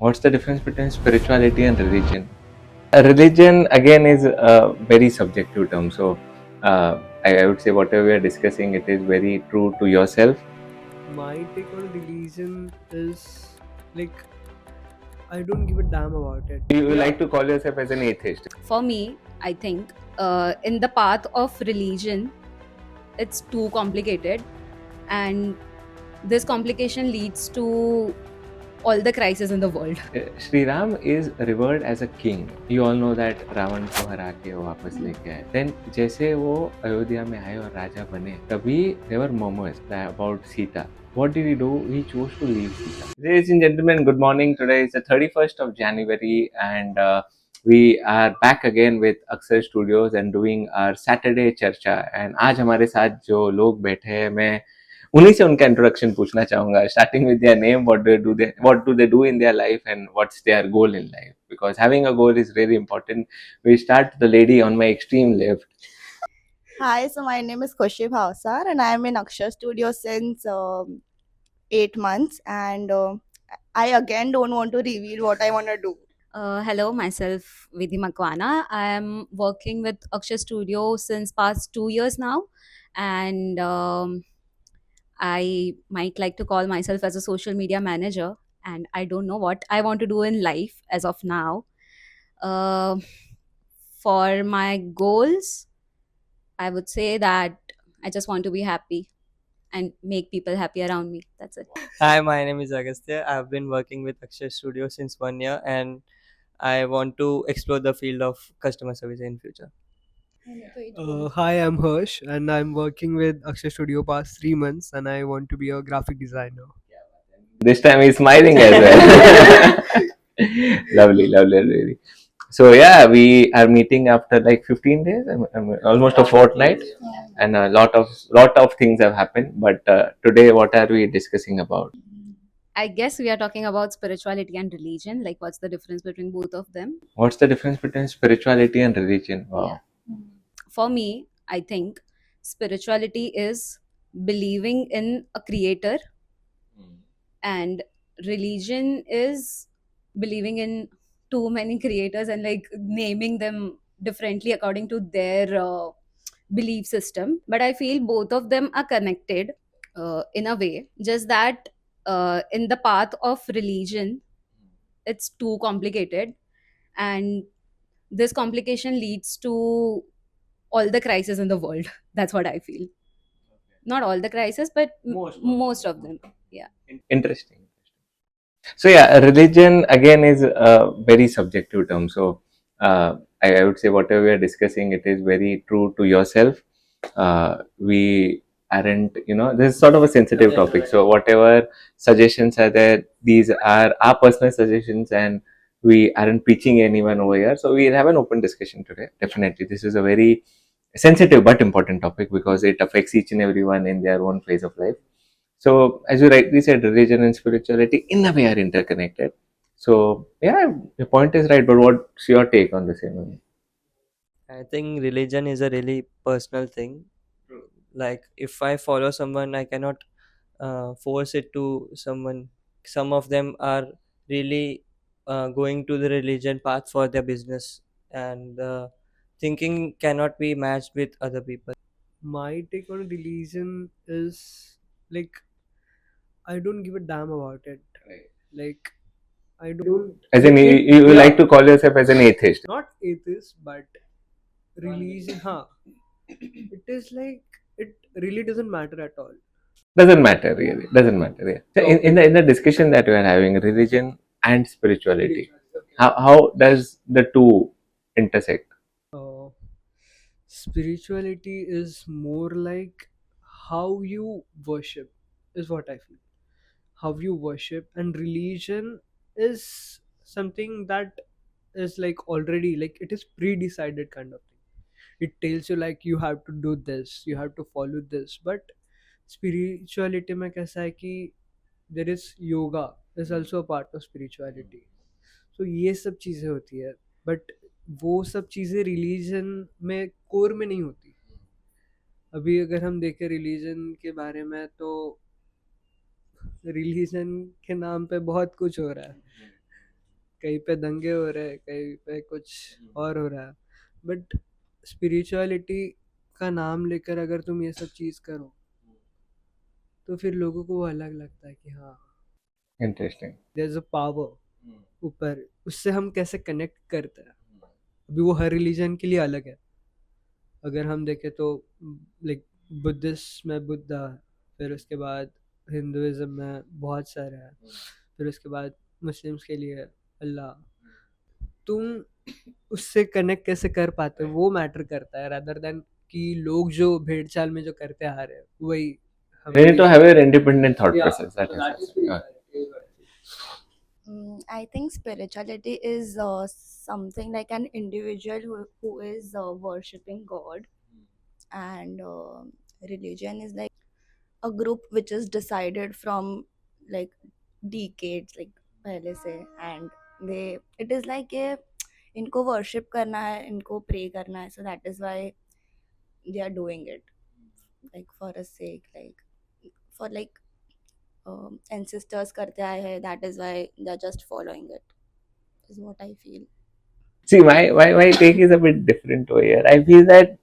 What's the difference between spirituality and religion? Religion again is a very subjective term. So I would say whatever we are discussing, it is very true to yourself. My take on religion is like I don't give a damn about it. You like to call yourself as an atheist. For me, I think in the path of religion, it's too complicated, and this complication leads to all the crises in the world. Sri Ram is revered as a king. You all know that Ravan को हरा के वो वापस लेके आए. Then जैसे वो अयोध्या में आए और राजा बने, तभी there were murmurs about Sita. What did he do? He chose to leave Sita. Ladies and gentlemen, good morning. Today is the 31st of January, and we are back again with Akshar Studios and doing our Saturday Charcha. And आज हमारे साथ जो लोग बैठे हैं, मैं उन्हीं से उनका इंट्रोडक्शन पूछना चाहूंगा, starting with their name, what do they do in their life and what's their goal in life, because having a goal is very important. We start the lady on my extreme left. Hi, so my name is Kushi Bhavsar and I am in Akshar Studio since 8 months, and I again don't want to reveal what I want to do. Hello, myself Vidhi Makwana. I am working with Akshar Studio since past 2 years now, and I might like to call myself as a social media manager. And I don't know what I want to do in life as of now. Uh, for my goals, I would say that I just want to be happy and make people happy around me. That's it. Hi, my name is Agastya. I've been working with Akshar Studio since 1 year, and I want to explore the field of customer service in future. Hi, I'm Harsh, and I'm working with Akshar Studio past 3 months, and I want to be a graphic designer. This time he's smiling as well. Lovely, lovely, really. So yeah, we are meeting after like 15 days, almost a fortnight, and a lot of things have happened. But today, what are we discussing about? I guess we are talking about spirituality and religion. Like, what's the difference between both of them? What's the difference between spirituality and religion? Wow. For me, I think spirituality is believing in a creator, and religion is believing in too many creators and like naming them differently according to their belief system. But I feel both of them are connected in a way, just that in the path of religion, it's too complicated, and this complication leads to all the crises in the world. That's what I feel. Not all the crises, but most of them. Yeah. Interesting. So yeah, religion again is a very subjective term. So I would say whatever we are discussing, it is very true to yourself. We aren't, this is sort of a sensitive topic. So whatever suggestions are there, these are our personal suggestions, and we aren't preaching anyone over here. So we'll have an open discussion today. Definitely, this is a very sensitive but important topic because it affects each and everyone in their own phase of life. So, as you rightly said, religion and spirituality in a way are interconnected. So, yeah, your point is right, but what's your take on the same? I think religion is a really personal thing. Like, if I follow someone, I cannot force it to someone. Some of them are really going to the religion path for their business, and thinking cannot be matched with other people. My take on religion is like I don't give a damn about it. Like I don't. As in, you like to call yourself as an atheist. Not atheist, but religion. Huh? It is like it really doesn't matter at all. Doesn't matter really. Doesn't matter. Yeah. So in the discussion that we are having, religion and spirituality, how does the two intersect? Uh, Spirituality is more like how you worship, is what I feel. How you worship, and religion is something that is like already like it is pre-decided kind of thing. It tells you like you have to do this, you have to follow this. But spirituality में कैसा है कि there is yoga is also a part of spirituality. So ये सब चीज़ें होती है, but वो सब चीज़ें रिलीजन में कोर में नहीं होती. अभी अगर हम देखें रिलीजन के बारे में, तो रिलीजन के नाम पे बहुत कुछ हो रहा है. कहीं पे दंगे हो रहे हैं, कहीं पे कुछ और हो रहा है, बट स्पिरिचुअलिटी का नाम लेकर अगर तुम ये सब चीज करो तो फिर लोगों को वो अलग लगता है कि हाँ Interesting. There is a power ऊपर, उससे हम कैसे कनेक्ट करते हैं। अभी वो हर रिलीजन के लिए अलग है। अगर हम देखें तो लाइक बुद्धिस्ट में बुद्धा है, फिर उसके बाद हिंदुइज्म में बहुत सारे हैं, फिर उसके बाद मुस्लिम्स के लिए अल्लाह। तुम उससे कनेक्ट कैसे कर पाते हो वो मैटर करता है, रादर देन कि लोग जो भेड़ चाल में जो करते आ रहे हैं वही हम They need to भी have your independent thought Yeah, process. That so is that is it. Yeah. I think spirituality is something like an individual who is worshipping God, and religion is like a group which is decided from like decades, like पहले से, and they it is like a इनको worship करना है, इनको pray करना है, so that is why they are doing it, like for a sake, like for like ancestors करते आए हैं, that is why they are just following it, is what I feel. See, my take is a bit different over here. I feel that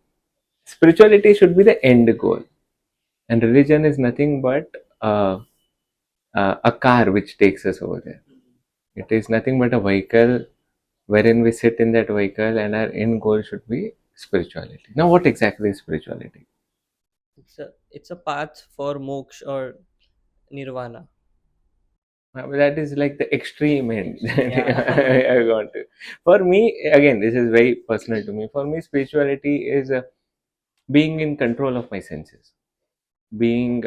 spirituality should be the end goal, and religion is nothing but a car which takes us over there. It is nothing but a vehicle wherein we sit in that vehicle, and our end goal should be spirituality. Now, what exactly is spirituality? It's a path for moksha or nirvana. That is like the extreme end. I want to. For me, again, this is very personal to me. For me, spirituality is being in control of my senses, being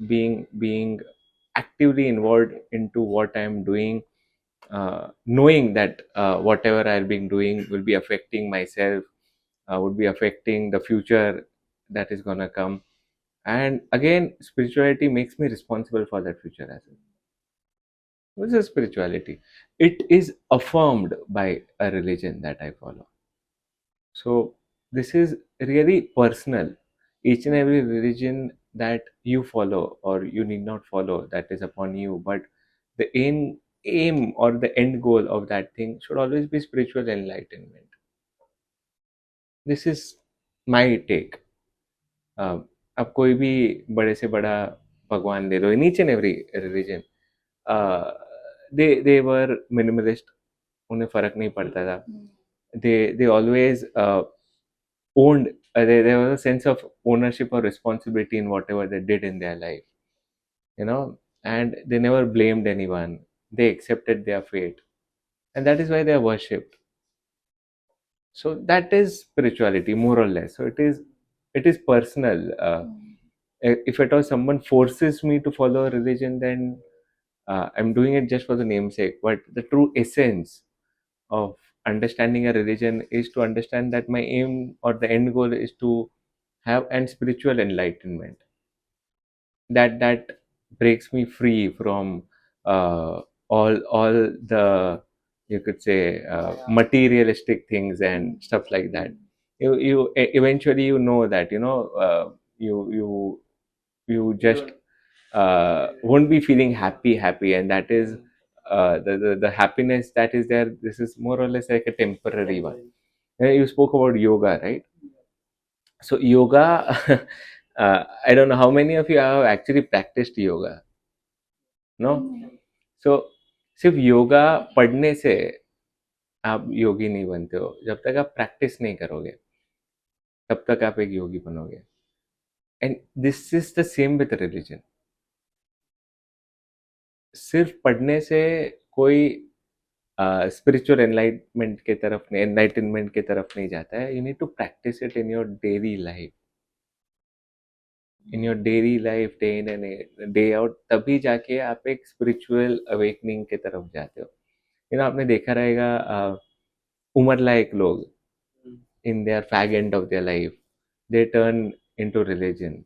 being actively involved into what I am doing, knowing that whatever I'll be doing will be affecting myself, would be affecting the future that is gonna come. And again, spirituality makes me responsible for that future as well. What is spirituality? It is affirmed by a religion that I follow. So this is really personal. Each and every religion that you follow or you need not follow, that is upon you. But the aim or the end goal of that thing should always be spiritual enlightenment. This is my take. अब कोई भी बड़े से बड़ा भगवान ले लो, in each and every religion they were minimalist, उन्हें फर्क नहीं पड़ता था. They always owned, there was a sense of ownership or responsibility in whatever they did in their life, you know, and they never blamed anyone. They accepted their fate, and that is why they are worshipped. So that is spirituality, more or less. So it is personal. If at all someone forces me to follow a religion, then I'm doing it just for the namesake. But the true essence of understanding a religion is to understand that my aim or the end goal is to have an spiritual enlightenment that breaks me free from all the, you could say, materialistic things and stuff like that. You eventually that you just won't be feeling happy, and that is the happiness that is there. This is more or less like a temporary one. You spoke about yoga, right? So yoga, I don't know how many of you have actually practiced yoga. No. So सिर्फ योगा पढ़ने से आप योगी नहीं बनते हो. जब तक आप प्रैक्टिस नहीं करोगे तब तक आप एक योगी बनोगे. And this is the same with religion. सिर्फ पढ़ने से कोई स्पिरिचुअल एनलाइटनमेंट के तरफ नहीं जाता है. You need to practice it in your daily life, day in and day out. तभी जाके आप एक स्पिरिचुअल अवेकनिंग के तरफ जाते हो. आपने देखा रहेगा उम्र लायक लोग in their fag end of their life, they turn into religion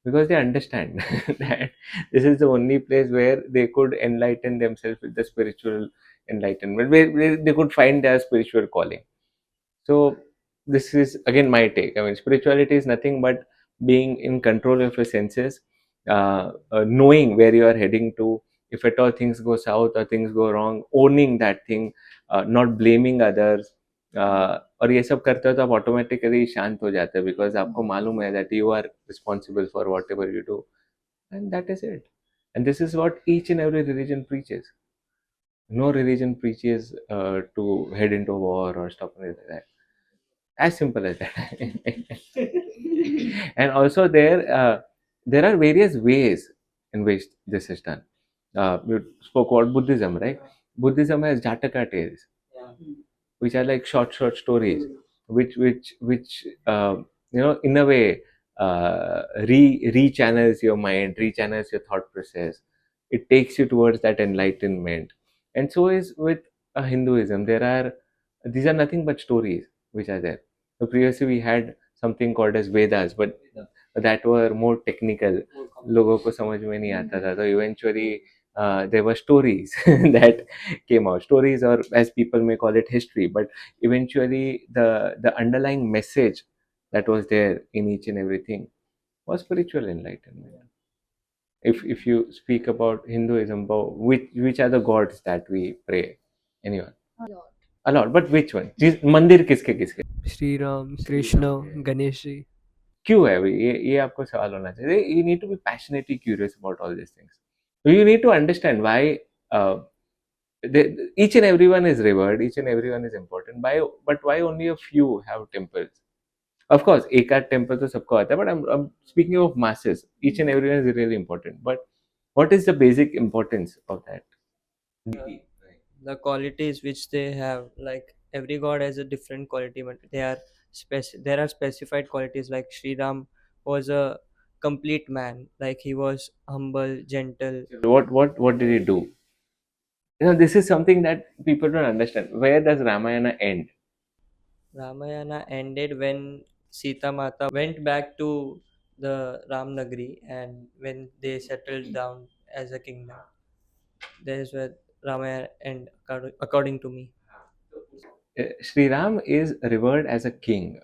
because they understand that this is the only place where they could enlighten themselves with the spiritual enlightenment, where they could find their spiritual calling. So this is again my take. I mean, spirituality is nothing but being in control of your senses, knowing where you are heading to, if at all things go south or things go wrong, owning that thing, not blaming others. और ये सब करते हो तो आप automatically शांत हो जाते हो, बिकॉज आपको मालूम है that you are responsible for whatever you do, and that is it. And this is what each and every religion preaches. No religion preaches to head into war or stuff like that. As simple as that. And also there are various ways in which this is done. You spoke about Buddhism, right? Buddhism has Jataka tales, which are like short stories, which in a way rechannels your mind, rechannels your thought process. It takes you towards that enlightenment. And so is with Hinduism. These are nothing but stories which are there. So previously we had something called as Vedas, but that were more technical. लोगों को समझ में नहीं आता था. So eventually there were stories that came out. Stories, or as people may call it, history. But eventually the underlying message that was there in each and everything was spiritual enlightenment. If you speak about Hinduism, about which are the gods that we pray? Anyone? A lot. But which one? मंदिर किसके किसके? Sri Ram, Krishna, Ganesh ji. क्यों है ये आपको सवाल होना चाहिए. You need to be passionately curious about all these things. So you need to understand why each and everyone is revered, each and everyone is important. But why only a few have temples? Of course, एक आध temple तो सबको आता है, but I'm speaking of masses. Each and everyone is really important. But what is the basic importance of that? The qualities which they have, like every god has a different quality, but there are specified qualities. Like Sri Ram was a complete man, like he was humble, gentle. What did he do? This is something that people don't understand. Where does Ramayana end? Ramayana ended when Sita Mata went back to the Ramnagri, and when they settled down as a kingdom. That is where Ramayana end, according to me. Sri Ram is revered as a king.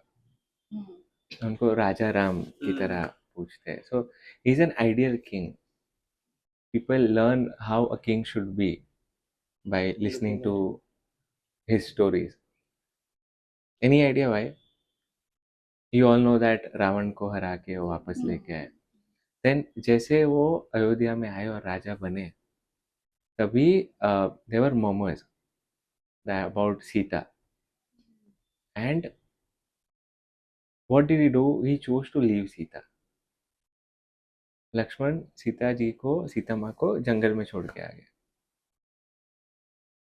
उनको राजा राम की तरह पूछते हैं. So he's an ideal king. People learn how a king should be by listening to his stories. Any idea why? You all know that Ravan को हरा के वो वापस लेके आए. Then जैसे वो अयोध्या में आए और राजा बने, तभी there were murmurs about Sita. And what did he do? He chose to leave Sita. Lakshman Sita ji को, सीता माँ को जंगल में छोड़ के आ गए.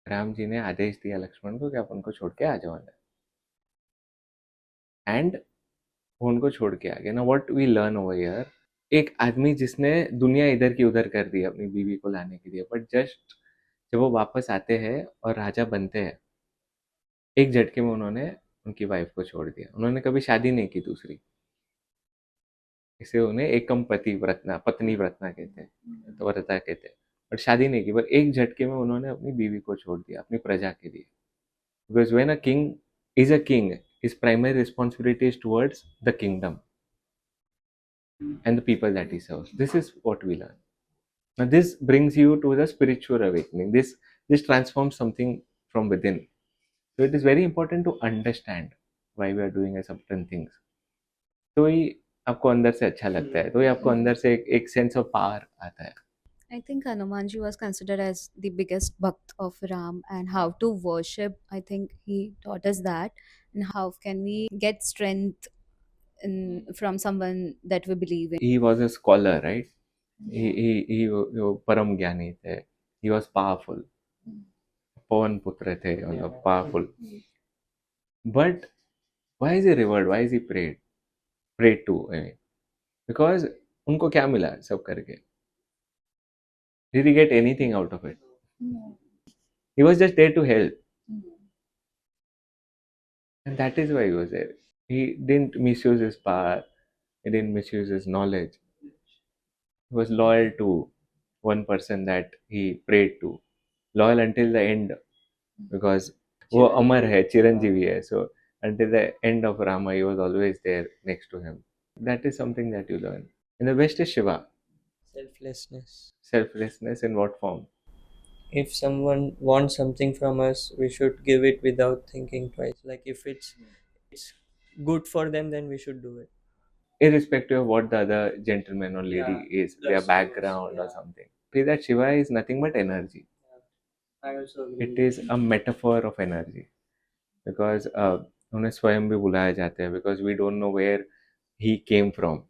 राम जी ने आदेश दिया लक्ष्मण को कि आप उनको छोड़ के आ जाओ अंदर. एंड वो उनको छोड़ के आ गए. ना what we learn over here, एक आदमी जिसने दुनिया इधर की उधर कर दी अपनी बीवी को लाने के लिए, बट जस्ट जब वो वापस आते हैं और राजा बनते हैं, एक झटके में उन्होंने उनकी वाइफ को छोड़ दिया. उन्होंने कभी शादी नहीं की दूसरी. इसे उन्हें एकम पत्नी व्रतना कहते हैं, तो व्रता कहते हैं. बट शादी नहीं की, पर एक झटके में उन्होंने अपनी बीवी को छोड़ दिया अपनी प्रजा के लिए. Because when a king is a king, his primary responsibility is towards the kingdom and the people that he serves. This is what we learn. Now this brings you to the spiritual awakening. This transforms something from within. So it is very important to understand why we are doing a certain things. तो ही आपको अंदर से अच्छा लगता है, तो ही आपको अंदर से एक सेंस ऑफ पावर आता है. I think Hanumanji was considered as the biggest bhakt of Ram, and how to worship. I think he taught us that, and how can we get strength from someone that we believe in. He was a scholar, right? He परम ज्ञानी थे. He was powerful. पवन पुत्र थे, मतलब powerful. But why is he revered? Why is he prayed to? I mean, because उनको क्या मिला सब करके? Did he get anything out of it? No. He was just there to help. And that is why he was there. He didn't misuse his power. He didn't misuse his knowledge. He was loyal to one person that he prayed to. Loyal until the end. Because वो अमर है, चिरंजीवी है. So until the end of Rama, he was always there next to him. That is something that you learn. And the best is Shiva. Selflessness. Selflessness in what form? If someone wants something from us, we should give it without thinking twice. Like if it's good for them, then we should do it. Irrespective of what the other gentleman or lady is, their background or something. See that Shiva is nothing but energy. I also agree. It is a metaphor of energy because उन्हें स्वयं भी बुलाया जाता है because we don't know where he came from,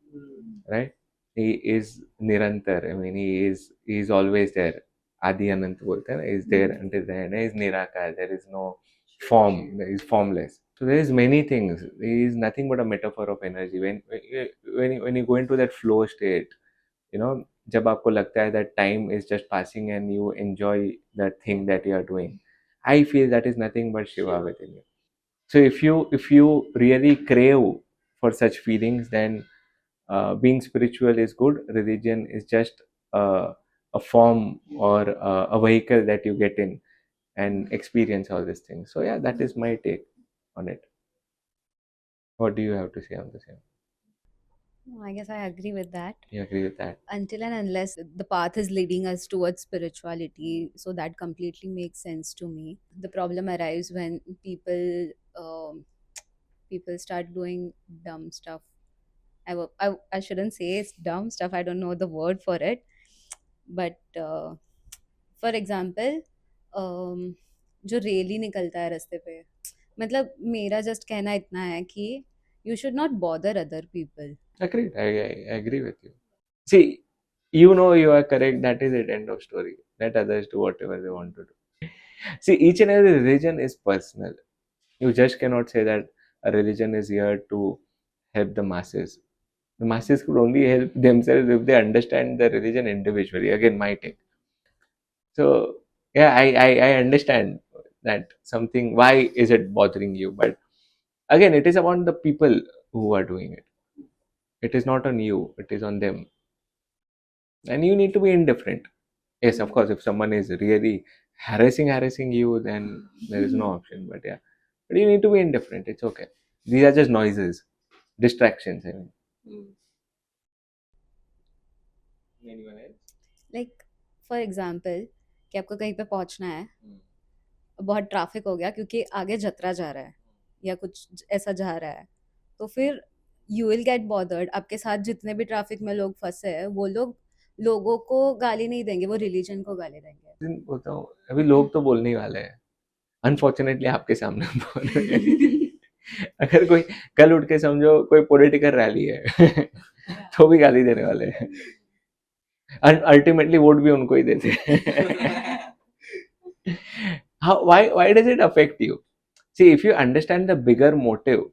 right? He is nirantar. I mean, he is always there. Adi Anant बोलते हैं ना, is there until the end. He is nirakar. There is no form. He is formless. So there is many things. He is nothing but a metaphor of energy. When you go into that flow state, you know, जब आपको लगता है that time is just passing and you enjoy that thing that you are doing, I feel that is nothing but Shiva within you. So if you really crave for such feelings, then being spiritual is good. Religion is just a form or a vehicle that you get in and experience all these things. So yeah, that is my take on it. What do you have to say on the same? I guess I agree with that. You agree with that? Until and unless the path is leading us towards spirituality, so that completely makes sense to me. The problem arrives when people start doing dumb stuff. I shouldn't say it's dumb stuff. I don't know the word for it, but for example जो रेली निकलता है रास्ते पे, मतलब मेरा just कहना इतना है कि you should not bother other people. Agreed. I agree with you. See, you know you are correct. That is it. End of story. Let others do whatever they want to do. See, each and every religion is personal. You just cannot say that a religion is here to help the masses. The masses could only help themselves if they understand the religion individually. Again, my take. So yeah, I understand that something. Why is it bothering you? But again, it is about the people who are doing it. It is not on you. It is on them, and you need to be indifferent. Yes, of course, if someone is really harassing you, then there is no option. But yeah, but you need to be indifferent. It's okay. These are just noises, distractions. I mean. Anyone else? Like for example कि आपको कहीं पे पहुंचना है, बहुत traffic हो गया क्योंकि आगे जतरा जा रहा है या कुछ ऐसा जा रहा है, तो फिर यू विल गेट बॉदर्ड. आपके साथ जितने भी ट्रैफिक में लोग फंसे हैं, वो लोग लोगों को गाली नहीं देंगे, वो रिलीजन को गाली देंगे. दिन बोलता हूँ अभी लोग तो बोलने ही वाले हैं. अनफॉर्चुनेटली आपके सामने बोल रहे हैं. अगर कोई कल उठ के समझो कोई पॉलिटिकल रैली है तो भी गाली देने वाले हैं. अल्टीमेटली वोट भी उनको ही देते हैं. Why does it affect you? See, if you understand the bigger motive,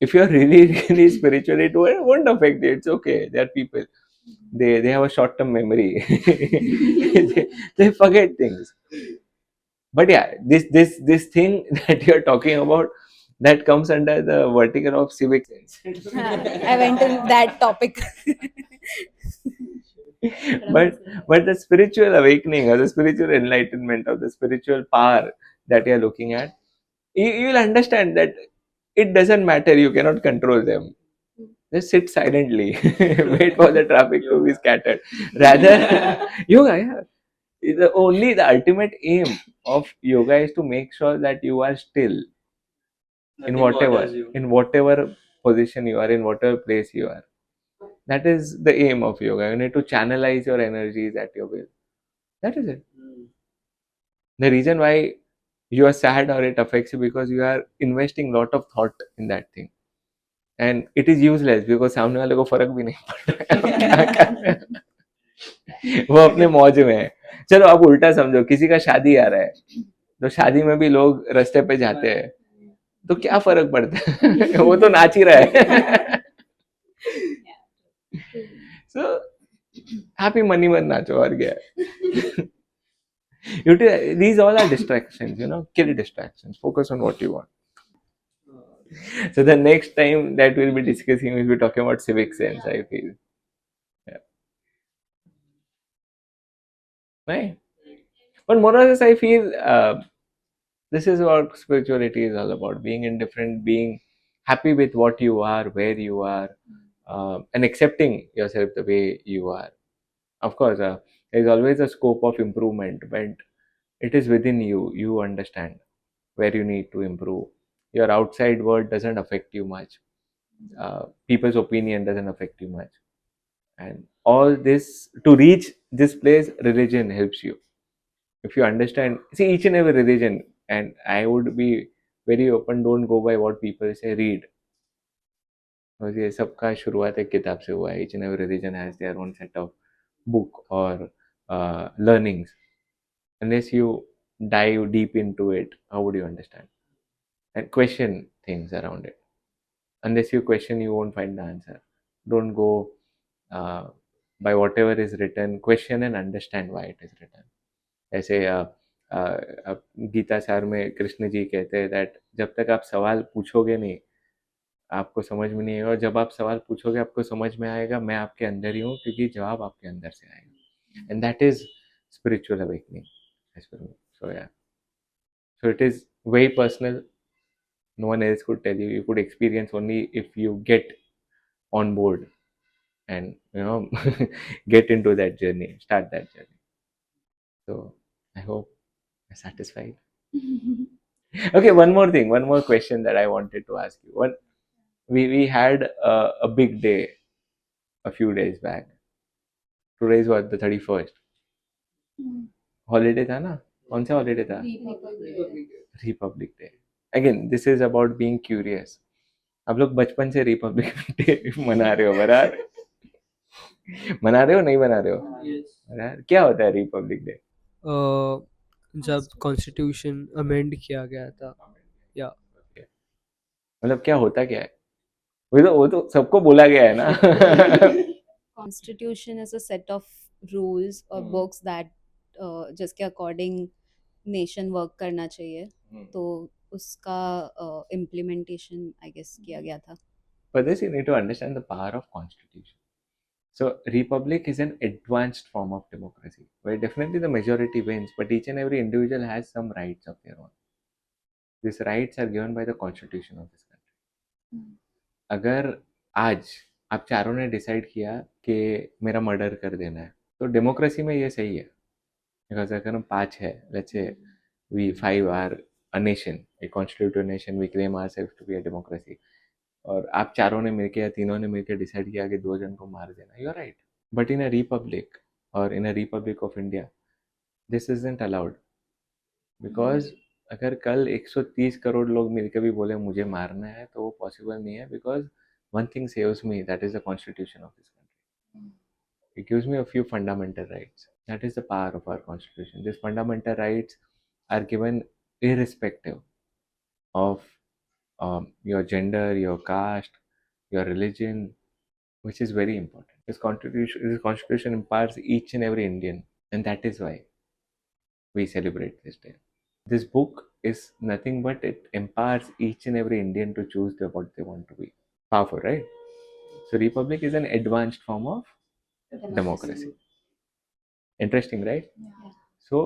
if you are really spiritual, it won't affect you. It's okay. They are people. They have a short term memory. they forget things. But yeah, this thing that you are talking about, that comes under the vertical of civic sense. I went in that topic. but the spiritual awakening or the spiritual enlightenment or the spiritual power that you are looking at, you will understand that it doesn't matter. You cannot control them. Just sit silently, wait for the traffic to be scattered. Rather, yoga, yeah. The ultimate aim of yoga is to make sure that you are still in whatever position you are, in whatever place you are. That is the aim of yoga. You need to channelize your energies at your will. That is it. The reason why you are sad or it affects you because you are investing lot of thought in that thing, and it is useless because सामने वाले को फर्क भी नहीं पड़ रहा है. वो अपने मौज में है. चलो आप उल्टा समझो, किसी का शादी आ रहा है तो शादी में भी लोग रास्ते पे जाते हैं, तो क्या फर्क पड़ता है. वो तो नाच ही रहा है. So happy money मत नाचो और क्या. These all are distractions, kill distractions. Focus on what you want. So the next time that we'll be discussing, we'll be talking about civic sense, I feel. Yeah. Right. But more or less, I feel this is what spirituality is all about: being indifferent, being happy with what you are, where you are, and accepting yourself the way you are. Of course, there is always a scope of improvement, but it is within you. You understand where you need to improve. Your outside world doesn't affect you much. People's opinion doesn't affect you much. And all this, to reach this place, religion helps you. If you understand, see each and every religion, and I would be very open, don't go by what people say, read. Because ये सबका शुरुआत एक किताब से हुआ है. Each and every religion has their own set of book or learnings. Unless you dive deep into it, how would you understand? And question things around it. Unless you question, you won't find the answer. Don't go by whatever is written. Question and understand why it is written. ऐसे गीता सार में कृष्ण जी कहते हैं that जब तक आप सवाल पूछोगे नहीं, आपको समझ में नहीं आएगा, और जब आप सवाल पूछोगे आपको समझ में आएगा मैं आपके अंदर ही हूँ, क्योंकि जवाब आपके अंदर से आएगा. And that is spiritual awakening as per me. So yeah, so it is very personal. No one else could tell you. You could experience only if you get on board and get into that journey, start that journey. So I hope I'm satisfied. Okay, one more thing, one more question that I wanted to ask you. We had a big day a few days back. Today is what, the 31st. Holiday था ना? कौन सा holiday था? Republic day. Again this is about being curious. आप लोग बचपन से Republic day मना रहे हो बराबर? मना रहे हो नहीं मना रहे हो? बराबर. क्या होता है रिपब्लिक डे? जब कॉन्स्टिट्यूशन अमेंड किया गया था. या मतलब क्या होता क्या है? वो तो सबको बोला गया है ना. Constitution is a set of rules or books that जिसके अकॉर्डिंग नेशन वर्क करना चाहिए. तो उसका इम्प्लीमेंटेशन आई गेस किया गया था. For this you need to understand the power of constitution. So republic is an advanced form of democracy where definitely the majority wins, but each and every individual has some rights of their own. These rights are given by the constitution of this country. अगर आज आप चारों ने decide किया कि मेरा murder कर देना है, तो डेमोक्रेसी में ये सही है. बिकॉज अगर हम 5 है, let's say we 5 are a nation, a constituted nation, we claim ourselves to be a democracy, और आप चारों ने मिलके या तीनों ने मिलके डिसाइड किया कि 2 जन को मार देना, you are right. But in a republic or in a republic of India this isn't allowed. Because अगर कल 130 करोड़ लोग मिलकर भी बोले मुझे मारना है, तो वो पॉसिबल नहीं है. Because one thing saves me, that is the constitution of this country. It gives me a few fundamental rights. That is the power of our constitution. These fundamental rights are given irrespective of your gender, your caste, your religion, which is very important. This constitution empowers each and every Indian, and that is why we celebrate this day. This book is nothing but it empowers each and every Indian to choose what they want to be. Powerful, right? So republic is an advanced form of democracy. Interesting, right? Yeah. So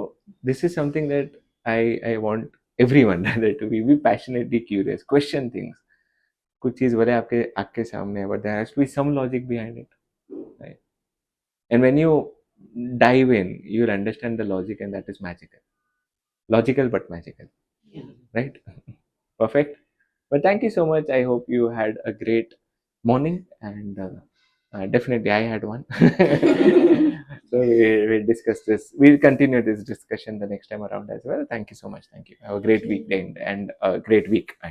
this is something that I want everyone rather to be passionately curious, question things. कुछ चीज भले आपके आँख के सामने है, but there has to be some logic behind it, right? And when you dive in, you'll understand the logic, and that is magical. Logical but magical. Yeah. Right? Perfect. But thank you so much. I hope you had a great morning, and definitely I had one. So we'll discuss this. We'll continue this discussion the next time around as well. Thank you so much. Thank you. Have a great weekend and a great week ahead.